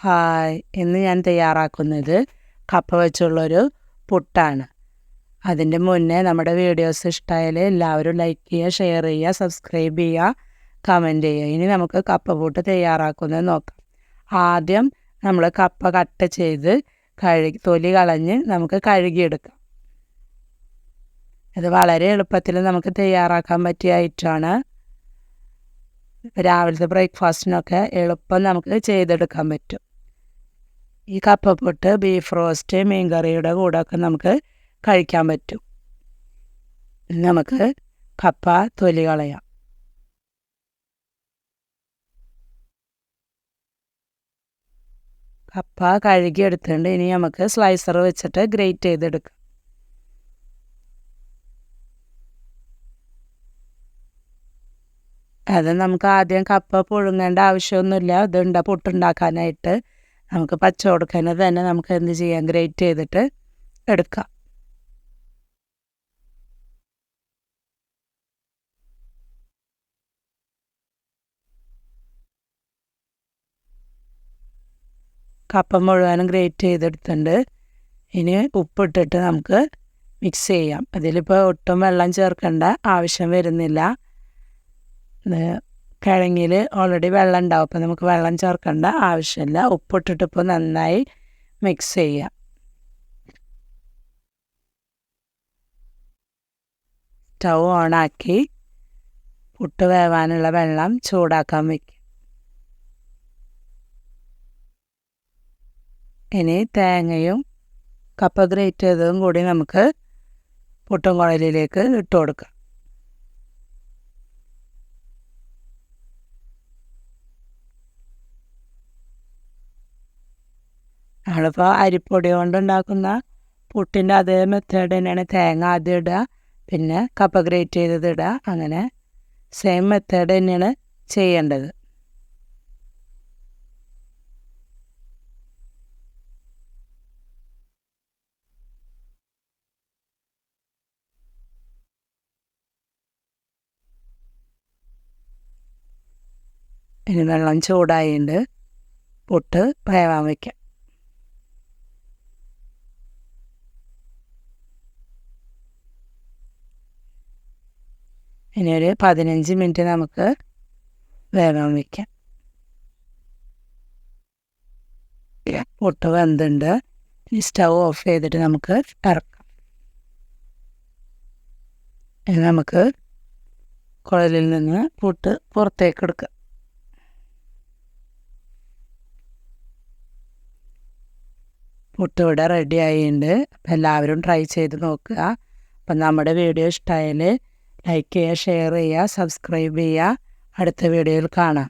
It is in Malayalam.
ഹായ്, ഇന്ന് ഞാൻ തയ്യാറാക്കുന്നത് കപ്പ വെച്ചുള്ളൊരു പുട്ടാണ്. അതിൻ്റെ മുന്നേ നമ്മുടെ വീഡിയോസ് ഇഷ്ടമായാൽ എല്ലാവരും ലൈക്ക് ചെയ്യുക, ഷെയർ ചെയ്യുക, സബ്സ്ക്രൈബ് ചെയ്യുക, കമൻറ്റ് ചെയ്യുക. ഇനി നമുക്ക് കപ്പ പുട്ട് തയ്യാറാക്കുന്നത് നോക്കാം. ആദ്യം നമ്മൾ കപ്പ കട്ട് ചെയ്ത് തൊലി കളഞ്ഞ് നമുക്ക് കഴുകിയെടുക്കാം. ഇത് വളരെ എളുപ്പത്തിൽ നമുക്ക് തയ്യാറാക്കാൻ പറ്റിയ ഐറ്റമാണ്. രാവിലത്തെ ബ്രേക്ക്ഫാസ്റ്റിനൊക്കെ എളുപ്പം നമുക്ക് ചെയ്തെടുക്കാൻ പറ്റും. ഈ കപ്പപ്പുട്ട് ബീഫ് റോസ്റ്റ് മീൻകറിയുടെ കൂടെയൊക്കെ നമുക്ക് കഴിക്കാൻ പറ്റും. നമുക്ക് കപ്പ തൊലി കളയാം. കപ്പ കഴുകിയെടുത്തിട്ടുണ്ട്. ഇനി നമുക്ക് സ്ലൈസർ വെച്ചിട്ട് ഗ്രേറ്റ് ചെയ്തെടുക്കാം. അത് നമുക്ക് ആദ്യം കപ്പ പുഴുങ്ങേണ്ട ആവശ്യമൊന്നുമില്ല. ഇതുണ്ട പുട്ടുണ്ടാക്കാനായിട്ട് നമുക്ക് പച്ചവെടുക്കനെ തന്നെ നമുക്ക് എന്ത് ചെയ്യാം, ഗ്രേറ്റ് ചെയ്തിട്ട് എടുക്കാം. കപ്പ മുഴുവനും ഗ്രേറ്റ് ചെയ്തെടുത്തിട്ടുണ്ട്. ഇനി ഉപ്പിട്ടിട്ട് നമുക്ക് മിക്സ് ചെയ്യാം. അതിലിപ്പോൾ ഒട്ടും വെള്ളം ചേർക്കേണ്ട ആവശ്യം വരുന്നില്ല. കിഴങ്ങിൽ ഓൾറെഡി വെള്ളം ഉണ്ടാവും, അപ്പോൾ നമുക്ക് വെള്ളം ചേർക്കേണ്ട ആവശ്യമില്ല. ഉപ്പിട്ടിട്ട് ഇപ്പോൾ നന്നായി മിക്സ് ചെയ്യാം. സ്റ്റൗ ഓണാക്കി പുട്ട് വേവാനുള്ള വെള്ളം ചൂടാക്കാൻ വയ്ക്കും. ഇനി തേങ്ങയും കപ്പ ഗ്രേറ്റ് ചെയ്തതും കൂടി നമുക്ക് പുട്ടും കുഴലിലേക്ക് ഇട്ട് കൊടുക്കാം. നമ്മളിപ്പോൾ അരിപ്പൊടി കൊണ്ടുണ്ടാക്കുന്ന പുട്ടിൻ്റെ അതേ മെത്തേഡ് തന്നെയാണ്. തേങ്ങ ആദ്യം ഇടുക, പിന്നെ കപ്പ ഗ്രേറ്റ് ചെയ്തത് ഇടുക. അങ്ങനെ സെയിം മെത്തേഡ് തന്നെയാണ് ചെയ്യേണ്ടത്. ഇനി വെള്ളം ചൂടായിട്ടുണ്ട്, പുട്ട് വേവാൻ വയ്ക്കാം. ഇനി ഒരു 15 മിനിറ്റ് നമുക്ക് വേവാൻ വയ്ക്കാം. പുട്ട് വെന്തുണ്ട്. ഇനി സ്റ്റൗ ഓഫ് ചെയ്തിട്ട് നമുക്ക് ഇറക്കാം. ഇനി നമുക്ക് കുഴലിൽ നിന്ന് പുട്ട് പുറത്തേക്ക് എടുക്കാം. പുട്ട് ഇവിടെ റെഡി ആയിട്ടുണ്ട്. അപ്പം എല്ലാവരും ട്രൈ ചെയ്ത് നോക്കുക. അപ്പം നമ്മുടെ വീഡിയോ ഇഷ്ടമായാൽ ലൈക്ക് ചെയ്യുക, ഷെയർ ചെയ്യുക, സബ്സ്ക്രൈബ് ചെയ്യുക. അടുത്ത വീഡിയോയിൽ കാണാം.